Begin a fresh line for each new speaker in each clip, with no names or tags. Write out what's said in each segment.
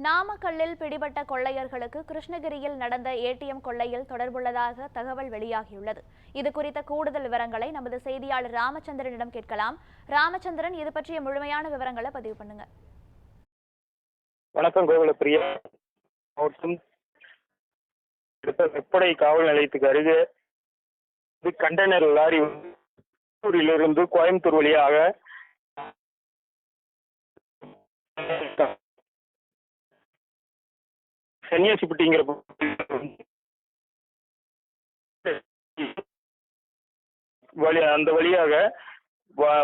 நாமக்கல்லில் பிடிபட்ட கொள்ளையர்களுக்கு கிருஷ்ணகிரியில் நடந்த ஏடிஎம் கொள்ளையில் தொடர்புள்ளதாக தகவல் வெளியாகியுள்ளது. இது குறித்த கூடுதல் விவரங்களை நமது செய்தியாளர் ராமச்சந்திரனிடம் கேட்கலாம். ராமச்சந்திரன், இது பற்றிய முழுமையான விவரங்களை பதிவு பண்ணுங்க.
வணக்கம் கோகுலப்பிரியா. மாவட்டம் வெப்படை காவல் நிலையத்துக்கு அருகே கண்டெய்னர் லாரி இருந்து கோயம்புத்தூர் வழியாக சன்னியாசிப்பட்டிங்கிற அந்த வழியாக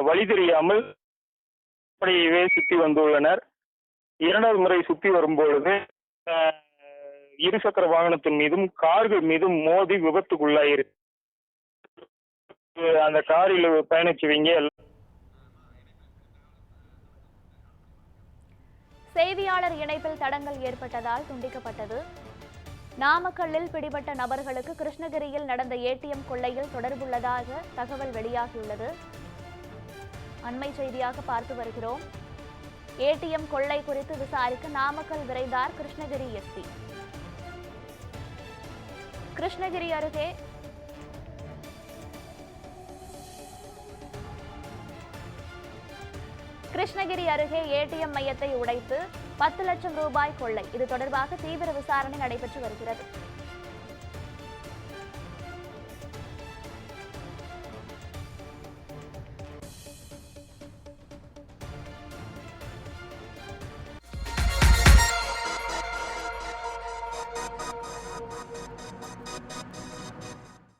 வழி தெரியாமல் சுத்தி வந்துள்ளனர். இரண்டாவது முறை சுத்தி வரும்பொழுது இருசக்கர வாகனத்தின் மீதும் கார்கள் மீதும் மோதி விபத்துக்குள்ளாயிருக்கு. அந்த காரில் பயணிச்சவங்க
செய்தியாளர் இணைப்பில் தடங்கல் ஏற்பட்டதால் துண்டிக்கப்பட்டது. நாமக்கல்லில் பிடிபட்ட நபர்களுக்கு கிருஷ்ணகிரியில் நடந்த ஏடிஎம் கொள்ளையில் தொடர்புள்ளதாக தகவல் வெளியாகியுள்ளது. அண்மை செய்தியாக பார்த்து வருகிறோம். ஏடிஎம் கொள்ளை குறித்து விசாரிக்க நாமக்கல் விரைந்தார் கிருஷ்ணகிரி எஸ்பி. கிருஷ்ணகிரி அருகே ஏடிஎம் மையத்தை உடைத்து 10 லட்சம் ரூபாய் கொள்ளை. இது தொடர்பாக தீவிர விசாரணை நடைபெற்று வருகிறது.